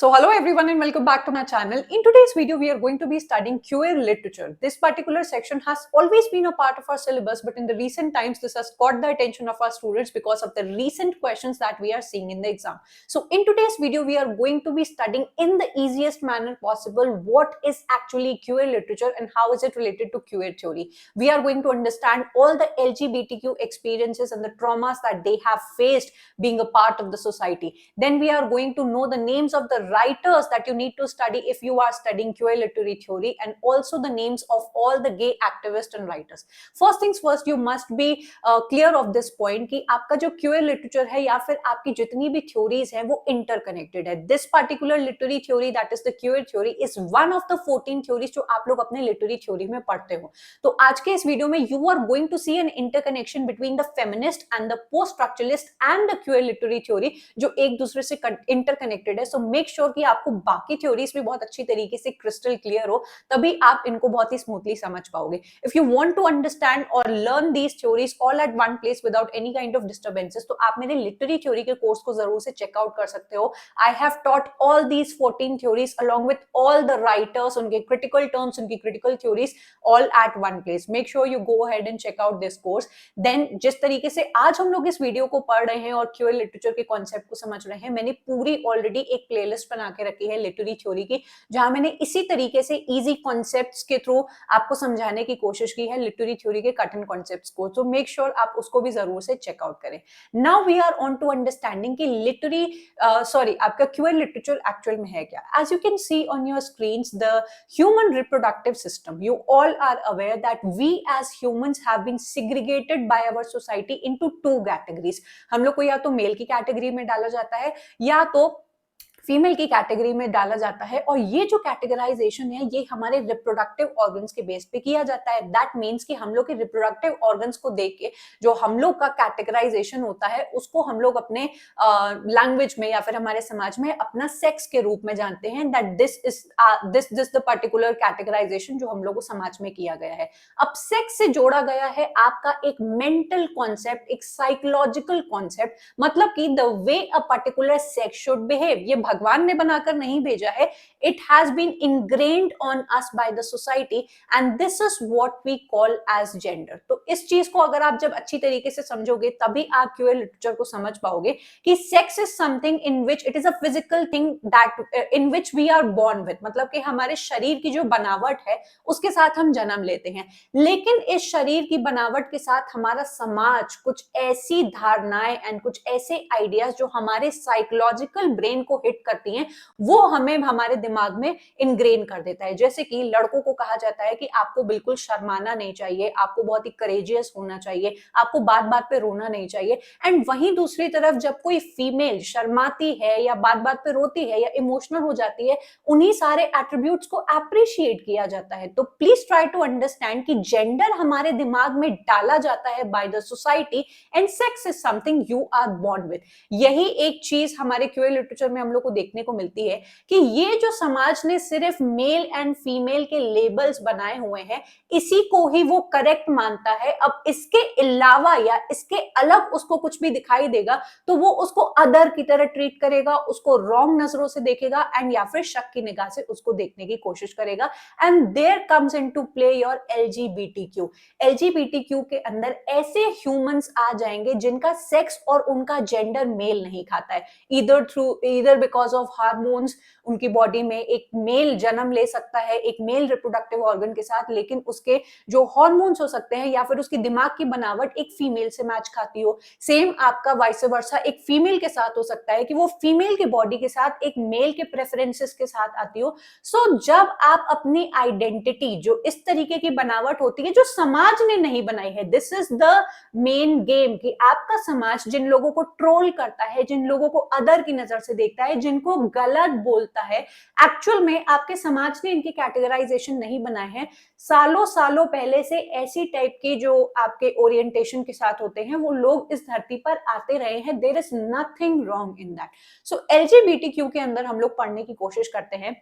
So hello everyone and welcome back to my channel. In today's video we are going to be studying queer literature. This particular section has always been a part of our syllabus, but in the recent times this has caught the attention of our students because of the recent questions that we are seeing in the exam. So in today's video we are going to be studying in the easiest manner possible what is actually queer literature and how is it related to queer theory. We are going to understand all the LGBTQ experiences and the traumas that they have faced being a part of the society. Then we are going to know the names of the writers that you need to study if you are studying queer literary theory, and also the names of all the gay activists and writers. First things first, you must be clear of this point कि आपका जो queer literature है या फिर आपकी जितनी भी theories हैं वो interconnected है. This particular literary theory, that is the queer theory, is one of the 14 theories जो आप लोग अपने literary theory में पढ़ते हो. तो आज के इस वीडियो में you are going to see an interconnection between the feminist and the post-structuralist and the queer literary theory जो एक दूसरे से interconnected है. So make sure कि आपको बाकी थ्योरीज भी बहुत अच्छी तरीके से क्रिस्टल क्लियर हो, तभी आप इनको बहुत ही स्मूथली समझ पाओगे. If you want to understand और learn these theories all at one place without any kind of disturbances, तो आप मेरे लिटरेरी थ्योरी के कोर्स को जरूर से चेकआउट कर सकते हो. I have taught all these 14 theories along with all the writers, उनके क्रिटिकल टर्म्स, उनकी critical theories all at one place. Make sure you go ahead and check out this course. Then जिस तरीके से आज हम लोग इस वीडियो को पढ़ रहे हैं और क्यूअर लिटरेचर के कॉन्सेप्ट को समझ रहे हैं, मैंने पूरी ऑलरेडी एक प्लेलिस्ट बना के रखी है लिटरेरी थ्योरी की, जहां मैंने इसी तरीके से इजी कॉन्सेप्ट्स के थ्रू आपको समझाने की कोशिश की है लिटरेरी थ्योरी के कठिन कॉन्सेप्ट्स को. तो मेक श्योर आप उसको भी जरूर से चेकआउट करें. Now we are on to understanding कि आपका क्यूअर लिटरेचर एक्चुअल में है क्या. As you can see on your screens the human reproductive system. You all are aware that we as humans have been segregated by our society into two categories. हम लोग को या तो mail की category में डाला जाता है या तो फीमेल की कैटेगरी में डाला जाता है, और ये जो कैटेगराइजेशन है ये हमारे रिप्रोडक्टिव ऑर्गन्स के बेस पे किया जाता है. दैट मीन्स कि हम लोग के रिप्रोडक्टिव ऑर्गन्स को देख के जो हम लोग का कैटेगराइजेशन होता है उसको हम लोग अपने लैंग्वेज में या फिर हमारे समाज में अपना सेक्स के रूप में जानते हैं. That this the particular categorization जो हम लोग को समाज में किया गया है. अब सेक्स से जोड़ा गया है आपका एक मेंटल कॉन्सेप्ट, एक साइकोलॉजिकल कॉन्सेप्ट, मतलब कि the way a particular sex should behave. ये भगवान ने बनाकर नहीं भेजा है. It has been ingrained on us by the society and this is what we call as gender. तो इस चीज को अगर आप जब अच्छी तरीके से समझोगे तभी आप क्यूअर लिटरेचर को समझ पाओगे कि sex is something in which it is a physical thing that in which we are born with. मतलब कि हमारे शरीर की जो बनावट है उसके साथ हम जन्म लेते हैं, लेकिन इस शरीर की बनावट के साथ हमारा समाज कुछ ऐसी धारणाएं एंड कुछ ऐसे आइडियाज जो हमारे साइकोलॉजिकल ब्रेन को हिट करती हैं वो हमें हमारे दिमाग में इनग्रेन कर देता है. जैसे कि लड़कों को कहा जाता है कि आपको बिल्कुल शर्माना नहीं चाहिए, आपको बहुत ही करेजियस होना चाहिए, आपको बात बात पे रोना नहीं चाहिए. एंड वहीं दूसरी तरफ जब कोई फीमेल शर्माती है या बात बात पे रोती है या इमोशनल हो जाती है, उन्हीं सारे एट्रीब्यूट्स को अप्रिशिएट किया जाता है. तो प्लीज ट्राई टू अंडरस्टैंड कि जेंडर हमारे दिमाग में डाला जाता है by the society and sex is something you are born with. यही एक चीज हमारे क्यूअर लिटरेचर में हम लोग को देखने को मिलती है कि ये जो समाज ने सिर्फ मेल एंड फीमेल के लेबल्स बनाए हुए हैं इसी को ही वो करेक्ट मानता है. अब इसके अलावा या इसके अलग उसको कुछ भी दिखाई देगा तो वो उसको अदर की तरह ट्रीट करेगा, उसको रॉन्ग नजरों से देखेगा एंड या फिर शक की निगाह से उसको देखने की कोशिश करेगा. And there comes into play your LGBTQ. LGBTQ के अंदर ऐसे ह्यूमंस आ जाएंगे जिनका सेक्स और उनका जेंडर मेल नहीं खाता है. ईदर बिकॉज ऑफ हार्मोन्स, उनकी बॉडी में एक मेल जन्म ले सकता है एक मेल रिप्रोडक्टिव ऑर्गन के साथ, लेकिन उसके जो हार्मोन्स हो सकते हैं या फिर उसकी दिमाग की बनावट एक फीमेल से मैच खाती हो. सेम आपका वाइस वर्सा एक फीमेल के साथ हो सकता है कि वो फीमेल के बॉडी के साथ एक मेल के प्रेफरेंसेस के साथ आती हो. सो जब आप अपनी आइडेंटिटी जो इस तरीके की बनावट होती है जो समाज ने नहीं बनाई है, this is the main game कि आपका समाज जिन लोगों को ट्रोल करता है, जिन लोगों को अदर की नजर से देखता है, जिनको गलत बोलता है, एक्चुअल में आपके समाज ने इनकी कैटेगराइजेशन नहीं बनाए हैं. सालों सालों पहले से ऐसी टाइप की जो आपके ओरिएंटेशन के साथ होते हैं वो लोग इस धरती पर आते रहे हैं. There is nothing wrong in that. So LGBTQ के अंदर हम लोग पढ़ने की कोशिश करते हैं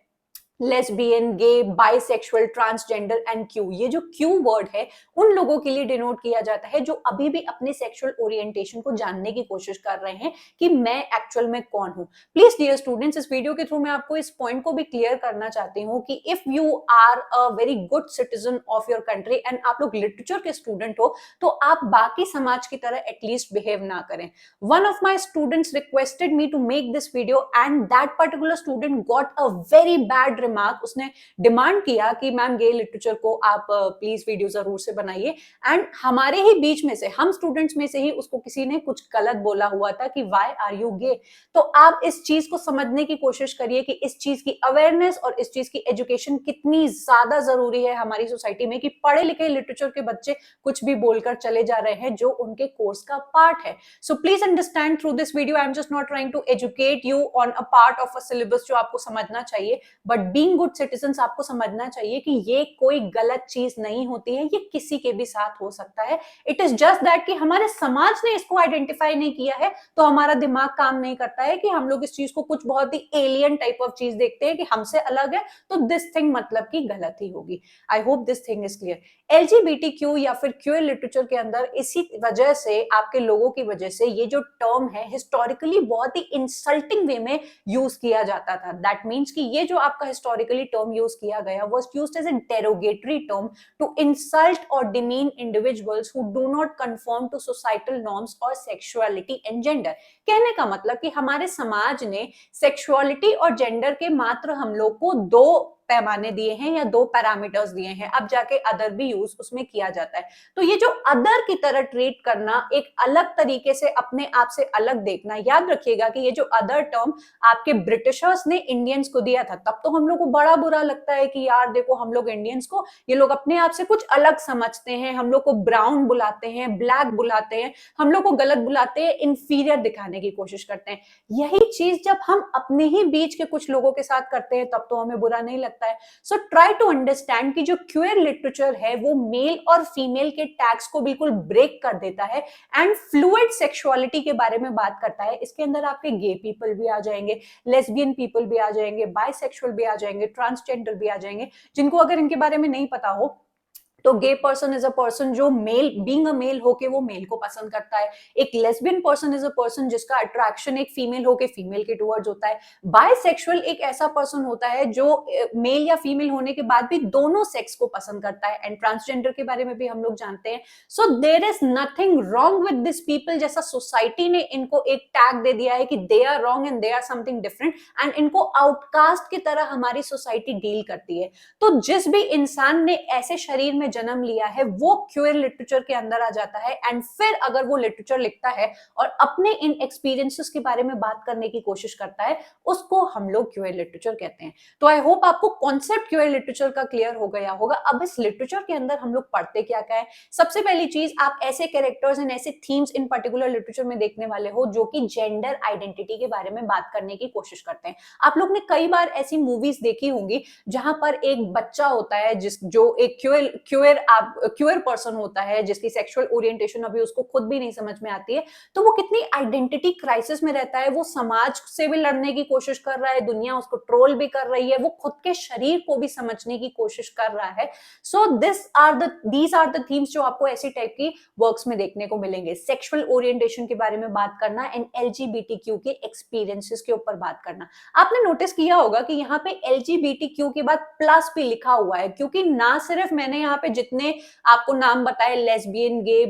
lesbian, gay, bisexual, transgender and Q. ये जो क्यू वर्ड है उन लोगों के लिए डिनोट किया जाता है जो अभी भी अपने सेक्सुअल ओरिएंटेशन को जानने की कोशिश कर रहे हैं कि मैं एक्चुअल में कौन हूं। प्लीज डियर स्टूडेंट्स, इस वीडियो के थ्रू मैं आपको इस पॉइंट को भी क्लियर करना चाहती हूँ कि if you are a very good citizen of your country and आप लोग लिटरेचर के स्टूडेंट हो तो आप बाकी समाज की तरह एटलीस्ट बिहेव ना करें। One of my students requested me to make this video and that particular student got a very bad remark. उसने डिमांड किया कि मैम गे लिटरेचर को आप प्लीज वीडियो जरूर से बनाइए, एंड हमारे ही बीच में से, हम स्टूडेंट्स में से ही उसको किसी ने कुछ गलत बोला हुआ था कि व्हाई आर यू गे। तो आप इस चीज को समझने की कोशिश करिए कि इस चीज की अवेयरनेस और इस चीज की एजुकेशन कितनी ज्यादा जरूरी है हमारी सोसाइटी में, कि पढ़े लिखे लिटरेचर के बच्चे कुछ भी बोलकर चले जा रहे हैं जो उनके कोर्स का पार्ट है। So please understand through this video, I am just not trying to educate you on a part of a syllabus जो आपको समझना चाहिए, बट बीइंग गुड सिटीजन्स आपको समझना चाहिए कि ये कोई गलत चीज नहीं होती है, ये किसी के भी साथ हो सकता है। इट इज जस्ट दैट कि हमारे समाज ने इसको आइडेंटिफाई नहीं किया है तो हमारा दिमाग काम नहीं करता है कि हम लोग इस चीज को कुछ बहुत ही एलियन टाइप ऑफ चीज देखते हैं कि हमसे अलग है तो दिस थिंग मतलब की गलत ही होगी। आई hope this thing is clear. LGBTQ या फिर क्यूअर लिटरेचर के अंदर इसी वजह से, आपके लोगों की वजह से, ये जो टर्म है हिस्टोरिकली बहुत ही इंसल्टिंग वे में यूज किया जाता था। दैट मीन्स कि ये जो आपका हिस्टोरिकली टर्म यूज किया गया was used as a derogatory term to insult और demean individuals who do not confirm to societal norms और सेक्सुअलिटी एंड जेंडर। कहने का मतलब कि हमारे समाज ने सेक्सुअलिटी और जेंडर के मात्र हम लोग को दो पैमाने दिए हैं या दो पैरामीटर्स दिए हैं, अब जाके अदर भी यूज उसमें किया जाता है। तो ये जो अदर की तरह ट्रीट करना, एक अलग तरीके से अपने आप से अलग देखना, याद रखिएगा कि ये जो अदर टर्म आपके ब्रिटिशर्स ने इंडियंस को दिया था, तब तो हम लोग को बड़ा बुरा लगता है कि यार देखो हम लोग इंडियंस को, ये लोग अपने आप से कुछ अलग समझते हैं, हम लोग को ब्राउन बुलाते हैं, ब्लैक बुलाते हैं, हम लोग को गलत बुलाते हैं, इंफीरियर दिखाने की कोशिश करते हैं। यही चीज जब हम अपने ही बीच के कुछ लोगों के साथ करते हैं तब तो हमें बुरा नहीं लगता है। सो ट्राई टू अंडरस्टैंड कि जो क्यूअर लिटरेचर है वो मेल और फीमेल के टैग्स को बिल्कुल ब्रेक कर देता है एंड फ्लूइड सेक्सुअलिटी के बारे में बात करता है। इसके अंदर आपके गे पीपल भी आ जाएंगे, लेस्बियन पीपल भी आ जाएंगे, बाइसेक्सुअल भी आ जाएंगे, ट्रांसजेंडर भी आ जाएंगे। जिनको अगर इनके बारे में नहीं पता हो तो gay person is a person जो मेल, बीइंग अ मेल होके वो मेल को पसंद करता है। एक lesbian person is a person जिसका अट्रैक्शन एक फीमेल होके फीमेल के टुवर्ड्स होता है। बाइसेक्सुअल एक ऐसा पर्सन होता है जो मेल या फीमेल होने के बाद भी दोनों सेक्स को पसंद करता है। एंड ट्रांसजेंडर के बारे में भी हम लोग जानते हैं। So there is nothing wrong with this people, जैसा सोसाइटी ने इनको एक टैग दे दिया है कि they are wrong and they are something different, and इनको आउटकास्ट की तरह हमारी सोसाइटी डील करती है। तो जिस भी इंसान ने ऐसे शरीर में जन्म लिया है वो क्यूअर लिटरेचर के अंदर आ जाता है। एंड फिर अगर वो लिटरेचर लिखता है और अपने इन एक्सपीरियंसेस के बारे में बात करने की कोशिश करता है, उसको हम लोग क्यूअर लिटरेचर कहते हैं। तो आई होप आपको कॉन्सेप्ट क्यूअर लिटरेचर का क्लियर हो गया होगा। अब इस लिटरेचर के अंदर हम लोग पढ़ते क्या क्या है। सबसे पहली चीज, आप ऐसे कैरेक्टर्स एंड ऐसे थीम्स इन पर्टिकुलर लिटरेचर में देखने वाले हो जो कि जेंडर आइडेंटिटी के बारे में बात करने की कोशिश करते हैं। आप लोग ने कई बार ऐसी मूवीज देखी होंगी जहां पर एक बच्चा होता है जो एक क्यूअर पर्सन होता है, जिसकी सेक्सुअल ओरिएंटेशन अभी उसको खुद भी नहीं समझ में आती है, तो वो कितनी आइडेंटिटी क्राइसिस में रहता है। वो समाज से भी लड़ने की कोशिश कर रहा है, दुनिया उसको ट्रोल भी कर रही है, वो खुद के शरीर को भी समझने की कोशिश कर रहा है। So these are the themes जो आपको ऐसी टाइप की वर्क्स में देखने को मिलेंगे। सेक्सुअल ओरिएंटेशन के बारे में बात करना एंड एलजीबीटीक्यू के एक्सपीरियंसेस के ऊपर बात करना। आपने नोटिस किया होगा कि यहाँ पे एलजीबीटीक्यू के बाद प्लस भी लिखा हुआ है, क्योंकि ना सिर्फ मैंने यहाँ पे जितने आपको नाम बताए, lesbian, gay,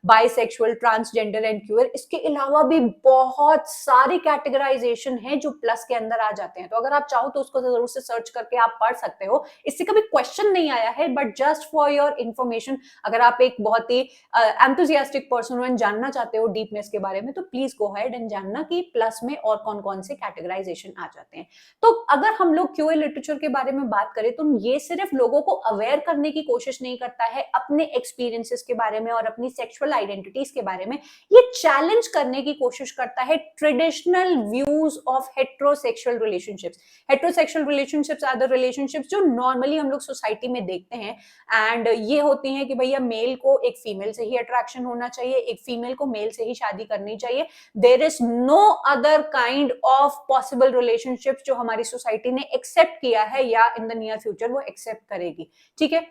bisexual, transgender and queer, इसके अलावा भी बहुत सारी कैटेगराइजेशन है जो प्लस के अंदर आ जाते हैं। तो अगर आप चाहो तो उसको जरूर से सर्च करके आप पढ़ सकते हो। इससे कभी क्वेश्चन नहीं आया है, but just for your information, अगर आप एक बहुत ही एंथुसियास्टिक पर्सन हो एंड जानना चाहते हो डीपनेस के बारे में, तो प्लीज गो अहेड एंड जानना कि प्लस में और कौन कौन से कैटेगराइजेशन आ जाते हैं। तो अगर हम लोग क्यूअर लिटरेचर के बारे में बात करें तो ये सिर्फ लोगों को अवेयर करने की कोशिश कोशिश नहीं करता है अपने एक्सपीरियंसेस के बारे में और अपनी सेक्सुअल आइडेंटिटीज के बारे में, ये चैलेंज करने की कोशिश करता है traditional views of heterosexual relationships. Heterosexual relationships are the relationships जो नॉर्मली हम लोग सोसाइटी में देखते हैं, एंड ये होती हैं कि भैया मेल को एक फीमेल से ही अट्रैक्शन होना चाहिए, एक फीमेल को मेल से ही शादी करनी चाहिए। There is no other kind of possible relationship जो हमारी सोसाइटी ने एक्सेप्ट किया है या इन द नियर फ्यूचर वो एक्सेप्ट करेगी। ठीक है,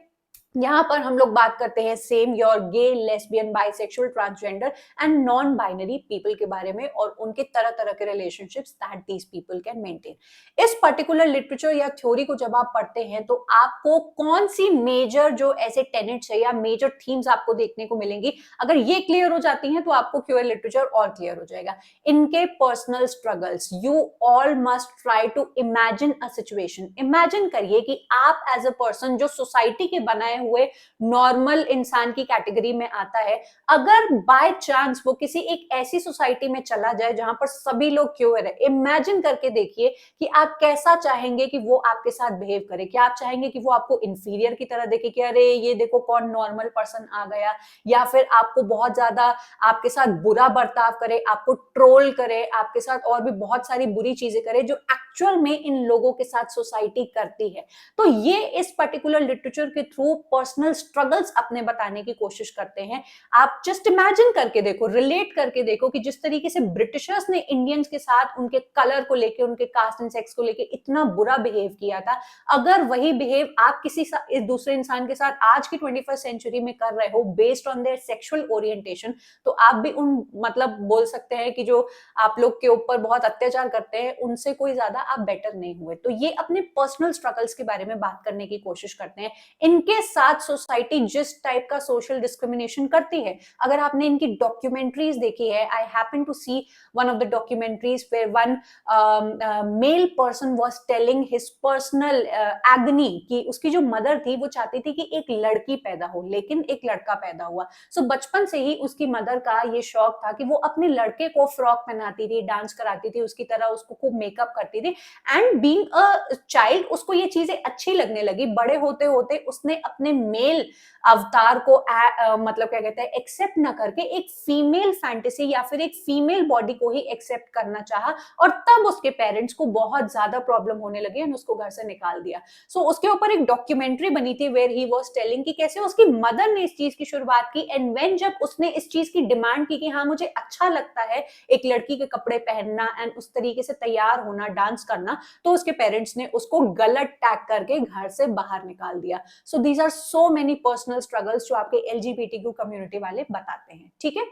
यहाँ पर हम लोग बात करते हैं same your gay, lesbian, bisexual, transgender and non binary people के बारे में और उनके तरह तरह के relationships that these people can maintain. इस पर्टिकुलर लिटरेचर या थ्योरी को जब आप पढ़ते हैं तो आपको कौन सी मेजर जो ऐसे टेनेट्स है या मेजर थीम्स आपको देखने को मिलेंगी, अगर ये क्लियर हो जाती हैं तो आपको क्यूअर लिटरेचर और क्लियर हो जाएगा। इनके personal struggles, you all must try to imagine a situation. Imagine करिए कि आप एज अ पर्सन जो सोसाइटी के बनाए हुए नॉर्मल इंसान की कैटेगरी में आता है, अगर बाय चांस वो किसी एक ऐसी सोसाइटी में चला जाए जहां पर सभी लोग क्यूअर है, इमेजिन करके देखिए कि आप कैसा चाहेंगे कि वो आपके साथ बिहेव करे। क्या आप चाहेंगे कि वो आपको इंफीरियर की तरह देखे कि अरे ये देखो कौन नॉर्मल पर्सन आ गया, या फिर आपको बहुत ज्यादा आपके साथ बुरा बर्ताव करे, आपको ट्रोल करे, आपके साथ और भी बहुत सारी बुरी चीजें करे जो एक्चुअल में इन लोगों के साथ सोसाइटी करती है। तो ये इस पर्टिकुलर लिटरेचर के थ्रू पर्सनल स्ट्रगल्स अपने बताने की कोशिश करते हैं। आप जस्ट इमेजिन करके देखो, रिलेट करके देखो कि जिस तरीके से ब्रिटिशर्स ने इंडियंस के साथ उनके कलर को लेके, उनके कास्ट एंड सेक्स को लेके इतना बुरा बिहेव किया था, अगर वही बिहेव आप किसी इस दूसरे इंसान के साथ आज की 21st सेंचुरी में कर रहे हो based on their sexual orientation, तो आप भी उन मतलब बोल सकते हैं कि जो आप लोग के ऊपर बहुत अत्याचार करते हैं उनसे कोई ज्यादा आप बेटर नहीं हुए। तो ये अपने पर्सनल स्ट्रगल्स के बारे में बात करने की कोशिश करते हैं। इनके साथ सोसाइटी जिस टाइप का सोशल डिस्क्रिमिनेशन करती है, अगर आपने इनकी डॉक्यूमेंट्रीज देखी है, I happen to see one of the documentaries where one male person was telling his personal agony कि उसकी जो मदर थी वो चाहती थी कि एक लड़की पैदा हो, लेकिन एक लड़का पैदा हुआ। सो बचपन से ही उसकी मदर का ये शौक था कि वो अपने लड़के को फ्रॉक पहनाती थी, डांस कराती थी उसकी तरह, उसको खूब मेकअप करती थी, एंड बीइंग अ चाइल्ड उसको ये चीजें अच्छी लगने लगी। बड़े होते होते उसने अपने मेल अवतार को मतलब क्या कहते हैं एक्सेप्ट ना करके एक फीमेल फैंटेसी या फिर एक फीमेल बॉडी को ही एक्सेप्ट करना चाहा, और तब उसके पेरेंट्स को बहुत ज्यादा प्रॉब्लम होने लगी और उसको घर से निकाल दिया। सो उसके ऊपर एक डॉक्यूमेंट्री बनी थी वेयर ही वाज टेलिंग कि कैसे उसकी मदर ने इस चीज की शुरुआत की, एंड व्हेन जब उसने इस चीज की डिमांड की कि हाँ मुझे अच्छा लगता है एक लड़की के कपड़े पहनना एंड उस तरीके से तैयार होना, डांस करना, तो उसके पेरेंट्स ने उसको गलत टैग करके घर से बाहर निकाल दिया। So these are so many personal struggles जो आपके एलजीबीटीक्यू कम्युनिटी वाले बताते हैं। ठीक है,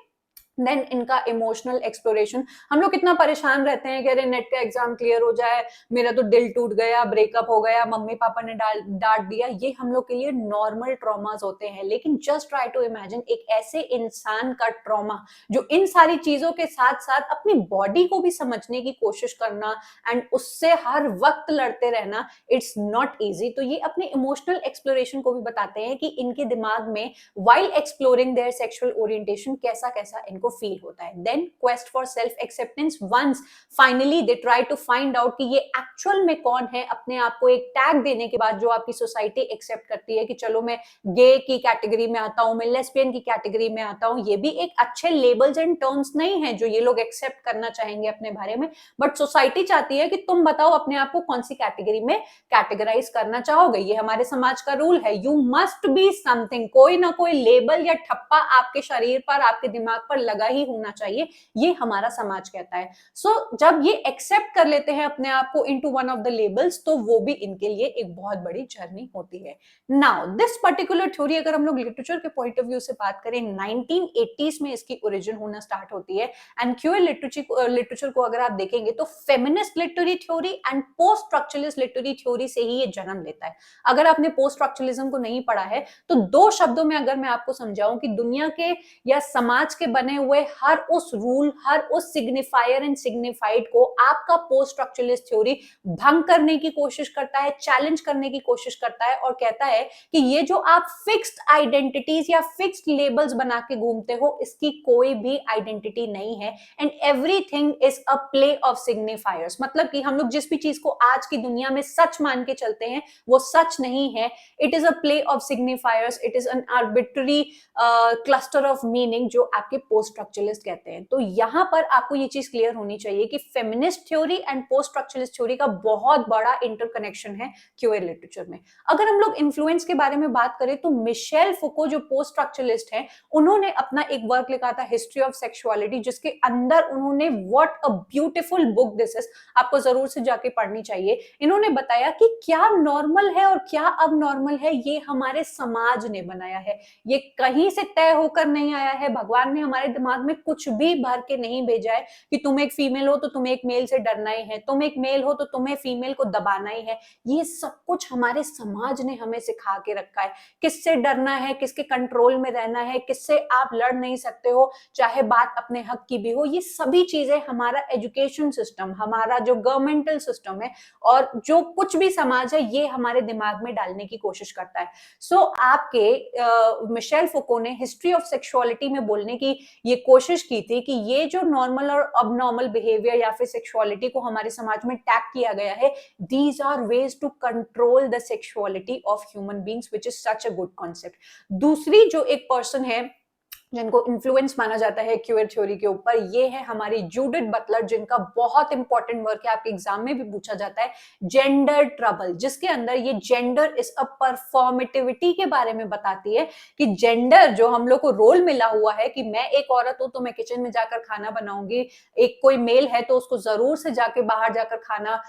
देन इनका इमोशनल एक्सप्लोरेशन। हम लोग कितना परेशान रहते हैं कि अरे नेट का एग्जाम क्लियर हो जाए, मेरा तो दिल टूट गया, ब्रेकअप हो गया, मम्मी पापा ने डांट दिया। ये हम लोग के लिए नॉर्मल ट्रॉमास होते हैं, लेकिन जस्ट ट्राई टू इमेजिन एक ऐसे इंसान का ट्रॉमा जो इन सारी चीजों के साथ साथ अपनी बॉडी को भी समझने की कोशिश करना एंड उससे हर वक्त लड़ते रहना, इट्स नॉट इजी। तो ये अपने इमोशनल एक्सप्लोरेशन को भी बताते हैं कि इनके दिमाग में while exploring their sexual orientation कैसा कैसा इनको फील होता है। Then quest for self acceptance. Once finally they try to find out कि ये एक्चुअल में कौन है, अपने आप को एक टैग देने के बाद जो आपकी सोसाइटी एक्सेप्ट करती है कि चलो मैं गे की कैटेगरी में आता हूं, मैं लेस्बियन की कैटेगरी में आता हूं, ये भी एक अच्छे लेबल्स एंड टर्म्स नहीं है जो ये लोग एक्सेप्ट करना चाहेंगे अपने बारे में, बट सोसाइटी चाहती है कि तुम बताओ अपने आप को कौन सी कैटेगरी में कैटेगराइज करना चाहोगे। ये हमारे समाज का रूल है, यू मस्ट बी समथिंग, कोई ना कोई लेबल या ठप्पा आपके शरीर पर, आपके दिमाग पर लगा ही होना चाहिए, ये हमारा समाज कहता है। सो जब ये एक्सेप्ट कर लेते हैं अपने आप को into one of the labels, तो वो भी इनके लिए एक बहुत बड़ी जर्नी होती है। नाउ दिस पर्टिकुलर थ्योरी अगर हम लोग लिटरेचर के पॉइंट ऑफ व्यू से बात करें, 1980s में इसकी ओरिजिन होना स्टार्ट होती है। एंड क्यूअर लिटरेचर को अगर आप देखेंगे तो feminist literary theory and post structuralist literary theory से ही ये जन्म लेता है। अगर आपने पोस्ट स्ट्रक्चरलिज्म को नहीं पढ़ा है तो दो शब्दों में अगर मैं आपको समझाऊं कि दुनिया के या समाज के बने हुए हर उस रूल, हर उस सिग्निफायर एंड सिग्निफाइड को आपका पोस्ट स्ट्रक्चरलिस्ट थ्योरी भंग करने की कोशिश करता है, चैलेंज करने की कोशिश करता है और कहता है कि ये जो आप फिक्स्ड आइडेंटिटीज या फिक्स्ड लेबल्स बना के घूमते हो, इसकी कोई भी आइडेंटिटी नहीं है and everything is a play of signifiers. मतलब कि हम लोग जिस भी चीज को आज की दुनिया में सच मान के चलते हैं वो सच नहीं है। It is a play of signifiers, it is an arbitrary cluster of meaning जो आपके पोस्ट स्ट्रक्चरलिस्ट कहते हैं। तो यहां पर आपको ये चीज क्लियर होनी चाहिए कि feminist theory and post structuralist theory का बहुत बड़ा इंटरकनेक्शन है क्यूएर लिटरेचर में। अगर हम लोग इन्फ्लुएंस के बारे में बात करें तो मिशेल फुको जो पोस्ट स्ट्रक्चरलिस्ट है, उन्होंने अपना एक वर्क लिखा था हिस्ट्री ऑफ सेक्सुअलिटी, जिसके अंदर उन्होंने what a beautiful book this is, आपको जरूर से जाके पढ़नी चाहिए। इन्होंने बताया कि क्या नॉर्मल है और क्या अब नॉर्मल है ये हमारे समाज ने बनाया है, ये कहीं से तय होकर नहीं आया है। भगवान ने हमारे दिमाग में कुछ भी भर के नहीं भेजा है कि तुम एक फीमेल हो तो तुम्हें एक मेल से डरना ही है, तुम एक मेल हो तो तुम्हें फीमेल को दबाना ही है। ये सब कुछ हमारे समाज ने हमें सिखा के रखा है, किससे डरना है, किसके कंट्रोल में रहना है, किससे आप लड़ नहीं सकते हो, चाहे बात अपने हक की भी हो। ये सभी चीजें हमारा एजुकेशन सिस्टम, हमारा जो गवर्नमेंटल सिस्टम है और जो कुछ भी समाज है, ये हमारे दिमाग में डालने की कोशिश करता है। सो आपके मिशेल फुको ने हिस्ट्री ऑफ सेक्सुअलिटी में बोलने की ये कोशिश की थी कि ये जो नॉर्मल और अबनॉर्मल बिहेवियर या फिर सेक्सुअलिटी को हमारे समाज में टैग किया गया है, these are ways to control the sexuality of human beings, which is such a good concept. दूसरी जो एक पर्सन है जिनको इन्फ्लुएंस माना जाता है क्यूएर थ्योरी के ऊपर, ये है हमारी जूडिथ बटलर, जिनका बहुत इंपॉर्टेंट वर्क है, आपके एग्जाम में भी पूछा जाता है, जेंडर ट्रबल, जिसके अंदर ये जेंडर इज अ परफॉर्मेटिविटी के बारे में बताती है कि जेंडर जो हम लोग को रोल मिला हुआ है कि मैं एक औरत हूं तो मैं किचन में जाकर खाना बनाऊंगी, एक कोई मेल है तो उसको जरूर से जाके बाहर जाकर खाना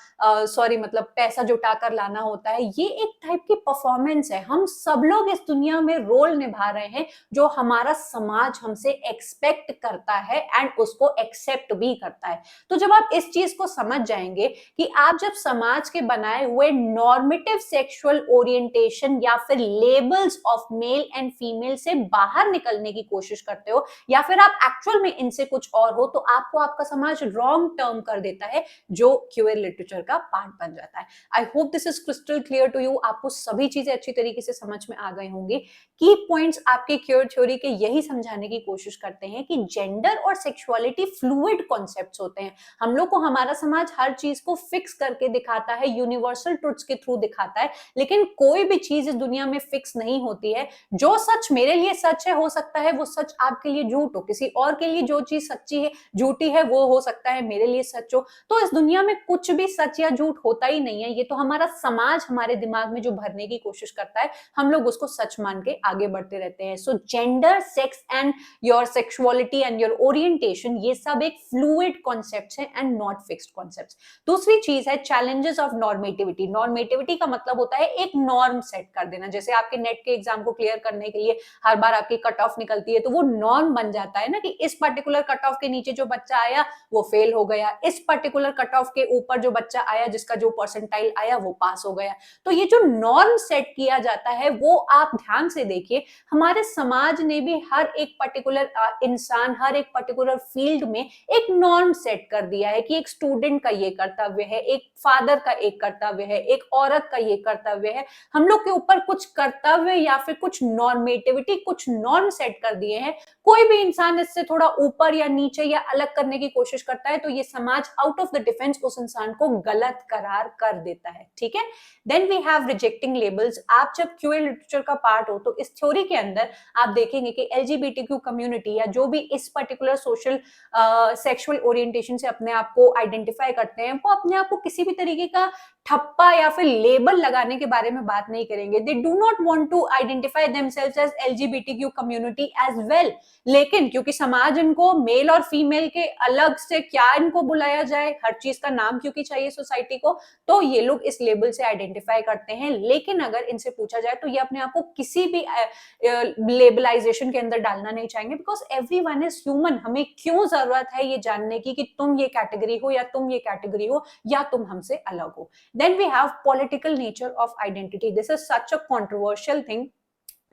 मतलब पैसा जुटाकर लाना होता है, ये एक टाइप की परफॉर्मेंस है। हम सब लोग इस दुनिया में रोल निभा रहे हैं जो हमारा समाज हमसे एक्सपेक्ट करता है एंड उसको एक्सेप्ट भी करता है। तो जब आप इस चीज को समझ जाएंगे कि आप जब समाज के बनाए हुए नॉर्मेटिव सेक्सुअल ओरिएंटेशन या फिर labels of male and female से बाहर निकलने की कोशिश करते हो या फिर आप एक्चुअल में इनसे कुछ और हो, तो आपको आपका समाज रॉन्ग टर्म कर देता है, जो क्यूएर लिटरेचर का पार्ट बन जाता है। I hope this is crystal clear to you. आपको सभी चीजें अच्छी तरीके से समझ में आ गई होंगी। की पॉइंट्स आपके क्यूएर थ्योरी के यही समझाने की कोशिश करते हैं कि जेंडर और सेक्सुअलिटी फ्लूइड कॉन्सेप्ट्स होते हैं। हम लोग को हमारा समाज हर चीज को फिक्स करके दिखाता है, यूनिवर्सल ट्रुथ्स के थ्रू दिखाता है, लेकिन कोई भी चीज इस दुनिया में फिक्स नहीं होती है। जो सच मेरे लिए सच है, हो सकता है वो सच आपके लिए झूठ हो, किसी और के लिए जो चीज सच्ची है झूठी है वो हो सकता है मेरे लिए सच हो। तो इस दुनिया में कुछ भी सच या झूठ होता ही नहीं है, ये तो हमारा समाज हमारे दिमाग में जो भरने की कोशिश करता है, हम लोग उसको सच मान के आगे बढ़ते रहते हैं। सो gender, sex and your sexuality and your orientation, ये सब एक फ्लूइड कॉन्सेप्ट्स हैं एंड नॉट फिक्स्ड कॉन्सेप्ट्स। दूसरी चीज है चैलेंजेस ऑफ नॉर्मेटिविटी। नॉर्मेटिविटी का मतलब होता है एक नॉर्म सेट कर देना। जैसे आपके नेट के एग्जाम को क्लियर करने के लिए हर बार आपकी कट ऑफ निकलती है, तो वो नॉर्म बन जाता है ना कि इस पर्टिकुलर कट ऑफ के नीचे जो बच्चा आया वो फेल हो गया, इस पर्टिकुलर कट ऑफ के ऊपर जो बच्चा आया जिसका जो परसेंटाइल आया वो पास हो गया। तो ये जो नॉर्म सेट किया जाता है वो आप ध्यान से देखिए, हमारे समाज ने भी हर एक पर्टिकुलर इंसान, हर एक पर्टिकुलर फील्ड में एक नॉर्म सेट कर दिया है कि एक स्टूडेंट का ये कर्तव्य है, एक फादर का एक कर्तव्य है, एक औरत का ये कर्तव्य है। हम लोग के ऊपर कुछ कर्तव्य या फिर कुछ नॉर्मेटिविटी, कुछ नॉर्म सेट कर दिए हैं। कोई भी इंसान इससे थोड़ा ऊपर या नीचे या अलग करने की कोशिश करता है तो ये समाज आउट ऑफ द डिफेंस उस इंसान को गलत करार कर देता है। ठीक है, then we have rejecting labels. आप जब क्यूएर लिटरेचर का पार्ट हो तो इस थ्योरी के अंदर आप देखेंगे कि एलजीबीटीक्यू कम्युनिटी या जो भी इस पर्टिकुलर सोशल सेक्सुअल ओरिएंटेशन से अपने आप को आइडेंटिफाई करते हैं, वो अपने आप को किसी भी तरीके का ठप्पा या फिर लेबल लगाने के बारे में बात नहीं करेंगे। They do not want to identify themselves as LGBTQ community as well, लेकिन क्योंकि समाज इनको मेल और फीमेल के अलग से क्या इनको बुलाया जाए, हर चीज का नाम क्योंकि चाहिए सोसाइटी को, तो ये लोग इस लेबल से आइडेंटिफाई करते हैं। लेकिन अगर इनसे पूछा जाए तो ये अपने आप को किसी भी लेबलाइजेशन के अंदर डालना नहीं चाहेंगे, बिकॉज एवरीवन इज ह्यूमन। हमें क्यों जरूरत है ये जानने की कि तुम ये कैटेगरी हो या तुम ये कैटेगरी हो या तुम हमसे अलग हो। Then we have political nature of identity. This is such a controversial thing.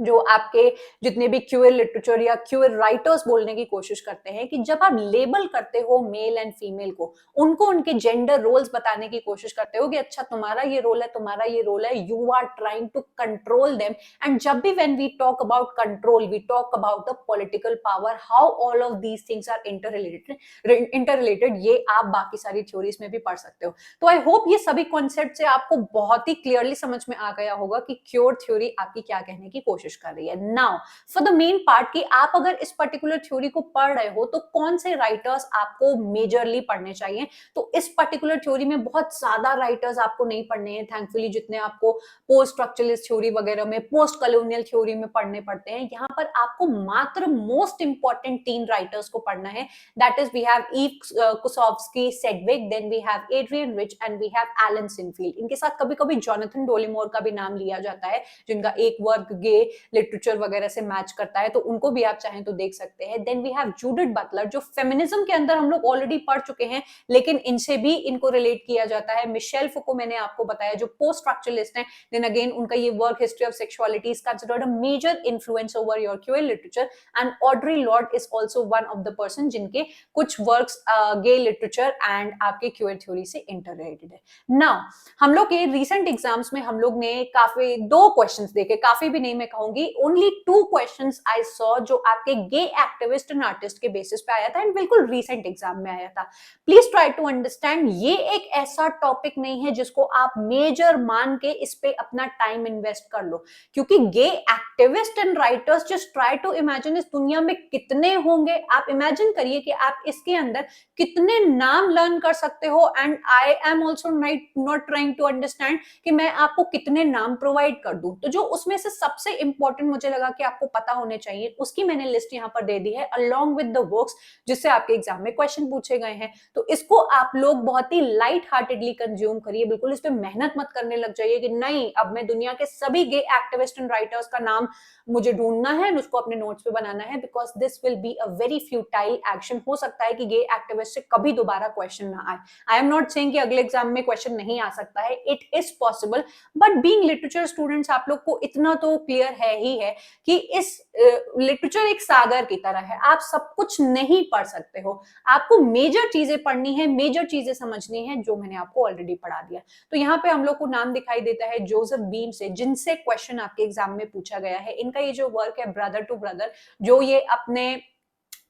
जो आपके जितने भी क्यूअर लिटरेचर या क्यूअर राइटर्स बोलने की कोशिश करते हैं कि जब आप लेबल करते हो मेल एंड फीमेल को, उनको उनके जेंडर रोल्स बताने की कोशिश करते हो कि अच्छा तुम्हारा ये रोल है, तुम्हारा ये रोल है, you are trying to control them. And जब भी when we talk about control, we talk about the political power, how all of these things are interrelated, ये आप बाकी सारी थ्योरीज में भी पढ़ सकते हो। तो आई होप ये सभी कॉन्सेप्ट से आपको बहुत ही क्लियरली समझ में आ गया होगा कि क्योर थ्योरी आपकी क्या कहने की कोशिश कर रही है। Now for the main part कि आप अगर इस पर्टिकुलर थ्योरी को पढ़ रहे हो तो कौन से राइटर्स आपको मेजरली पढ़ने चाहिए। तो इस पर्टिकुलर थ्योरी में बहुत ज्यादा राइटर्स आपको नहीं पढ़ने हैं थैंकफुली, जितने आपको पोस्ट स्ट्रक्चरलिस्ट थ्योरी वगैरह में, पोस्ट कॉलोनियल थ्योरी में पढ़ने पड़ते हैं। यहाँ पर आपको मात्र मोस्ट इंपॉर्टेंट 3 राइटर्स को पढ़ना है। That is we have Eve Kosofsky, Sedgwick, then we have Adrienne Rich and we have Alan Sinfield. इनके साथ कभी कभी जॉनथन डोलीमोर का भी नाम लिया जाता है, जिनका एक वर्क गे लिटरेचर वगैरह से मैच करता है, तो उनको भी आप चाहें तो देख सकते हैं। Then we have Judith Butler, जो फेमिनिज्म के अंदर हम लोग ऑलरेडी पढ़ चुके हैं, लेकिन इनसे भी इनको रिलेट किया जाता है। मिशेल फुको मैंने आपको बताया, जो पोस्ट स्ट्रक्चरलिस्ट है। देन अगेन उनका ये work history of sexuality is considered a major influence over your queer literature. And Audre Lorde is also one of the person जिनके कुछ वर्क्स गे लिटरेचर एंड आपके क्यूअर थ्योरी से interrelated है। Now हम लोग के रिसेंट एग्जाम्स में हम लोग ने काफी 2 क्वेश्चंस देखे, काफी भी नहीं मैं कहूंगी, ओनली 2 क्वेश्चंस आई सॉ जो आपके गे एक्टिविस्ट एंड आर्टिस्ट के बेसिस पे आया था एंड बिल्कुल रिसेंट एग्जाम में आया था। प्लीज ट्राई टू अंडरस्टैंड, ये एक ऐसा टॉपिक नहीं है जिसको आप मेजर मान के इस पे अपना टाइम इन्वेस्ट कर लो, क्योंकि gay activist and writers, just try to imagine, इस दुनिया में कितने होंगे। आप इमेजिन करिए कि आप इसके अंदर कितने नाम लर्न कर सकते हो। And I am also not trying to understand कि मैं आपको कितने नाम प्रोवाइड कर दूं। तो जो उसमें से सबसे इंपॉर्टेंट मुझे लगा कि आपको पता होने चाहिए, उसकी मैंने लिस्ट यहाँ पर दे दी है अलोंग विद द वर्क्स जिससे आपके एग्जाम में क्वेश्चन पूछे गए हैं। तो इसको आप लोग बहुत ही लाइट हार्टेडली कंज्यूम करिए, बिल्कुल इस पे मेहनत मत करने लग जाइए कि नहीं अब मैं दुनिया के सभी गे एक्टिविस्ट एंड राइटर्स का नाम मुझे ढूंढना है और उसको अपने नोट्स पे बनाना है, because this will be a very futile action. हो सकता है कि गे एक्टिविस्ट से कभी दोबारा क्वेश्चन ना आए। आई एम नॉट सेइंग कि अगले एग्जाम में क्वेश्चन नहीं आ सकता है, it is possible, but being literature students आप लोग को इतना तो क्लियर है ही है कि इस लिटरेचर एक सागर की तरह है, आप सब कुछ नहीं पढ़ सकते हो। आपको मेजर चीजें पढ़नी है, मेजर चीजें समझनी है, जो मैंने आपको ऑलरेडी पढ़ा दिया। तो यहाँ पे हम लोग को नाम दिखाई देता है जोसेफ बीम से, जिनसे क्वेश्चन आपके एग्जाम में पूछा गया है। इनका ये जो वर्क है ब्रदर टू ब्रदर, जो ये अपने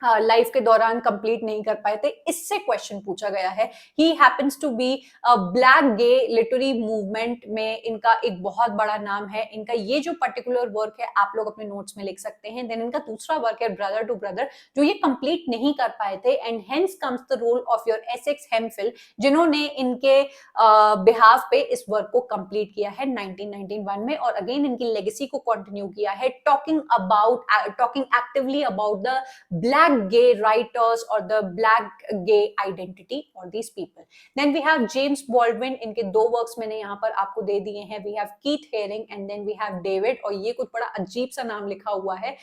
लाइफ के दौरान कंप्लीट नहीं कर पाए थे, इससे क्वेश्चन पूछा गया है। He happens to be black gay literary movement में इनका एक बहुत बड़ा नाम है। इनका ये जो पर्टिकुलर वर्क है आप लोग अपने नोट्स में लिख सकते हैं। देन इनका दूसरा वर्क है ब्रदर टू ब्रदर, जो ये कंप्लीट नहीं कर पाए थे, and hence comes the role of your Essex Hemphill, जिन्होंने इनके बिहाफ पे इस वर्क को कंप्लीट किया है 1991 में, और अगेन इनकी लेगेसी को कंटिन्यू किया है, talking actively about the black gay writers or the black gay identity or these people. Then we have James Baldwin, इनके 2 वर्क्स मैंने यहाँ पर आपको दे दिए हैं। We have Keith Haring and then we have David, और ये कुछ बड़ा अजीब सा नाम लिखा हुआ है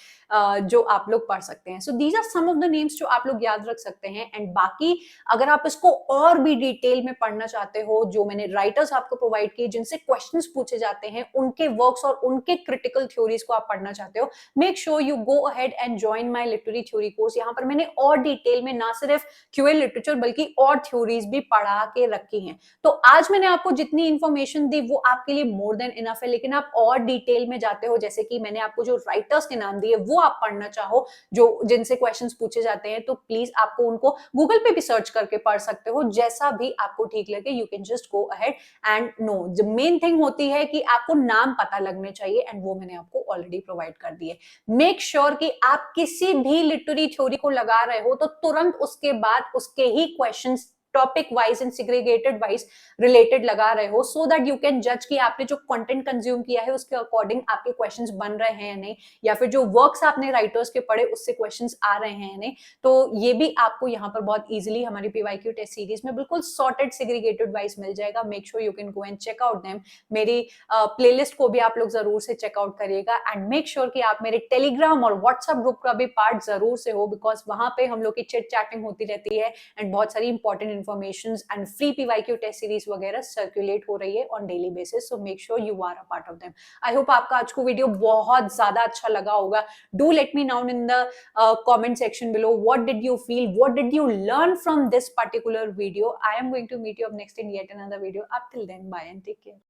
जो आप लोग पढ़ सकते हैं। So these are some of the names जो आप लोग याद रख सकते हैं। एंड बाकी अगर आप इसको और भी डिटेल में पढ़ना चाहते हो, जो मैंने राइटर्स आपको प्रोवाइड किए जिनसे क्वेश्चंस पूछे जाते हैं, उनके वर्क्स और उनके क्रिटिकल थ्योरीज को आप पढ़ना चाहते हो, make sure you go ahead and join my literary theory course. यहाँ पर मैंने और डिटेल में ना सिर्फ क्यूएल लिटरेचर बल्कि और थ्योरीज भी पढ़ा के रखी हैं। तो आज मैंने आपको जितनी इंफॉर्मेशन दी वो आपके लिए मोर देन इनफ है, लेकिन आप और डिटेल में जाते हो, जैसे कि मैंने आपको जो राइटर्स के नाम दिए वो आप पढ़ना चाहो, जो जिनसे क्वेश्चंस पूछे जाते हैं, तो प्लीज आपको उनको गूगल पे भी सर्च करके पढ़ सकते हो, जैसा भी आपको ठीक लगे। You can just go ahead and know, जो मेन थिंग होती है कि आपको नाम पता लगने चाहिए, एंड वो मैंने आपको ऑलरेडी प्रोवाइड कर दिए। मेक श्योर कि आप किसी भी लिटरेरी थ्योरी को लगा रहे हो तो तुरंत उसके बाद उसके ही questions topic wise and segregated wise related लगा रहे हो, सो दैट यू कैन जज कि आपने जो कंटेंट कंज्यूम किया है उसके अकॉर्डिंग आपके क्वेश्चंस बन रहे हैं या नहीं, या फिर जो वर्क्स आपने राइटर्स के पढ़े उससे क्वेश्चंस आ रहे हैं या नहीं। तो ये भी आपको यहाँ पर बहुत इजीली हमारी पीवाईक्यू टेस्ट सीरीज में बिल्कुल सॉर्टेड सिग्रीगेटेड वाइज मिल जाएगा। Make sure you can go and check out them. मेरी प्लेलिस्ट को भी आप लोग जरूर से चेकआउट करिएगा, एंड मेक श्योर कि आप मेरे टेलीग्राम और व्हाट्सएप ग्रुप का भी पार्ट जरूर से हो, बिकॉज वहां पे हम लोग की चिट चैटिंग होती रहती है एंड बहुत सारी important information and free PYQ test series वगैरह circulate हो रही है on daily basis. So make sure you are a part of them. I hope आपका आज को वीडियो बहुत ज़्यादा अच्छा लगा होगा. Do let me know in the comment section below. What did you feel? What did you learn from this particular video? I am going to meet you up next in yet another video. Up till then, bye and take care.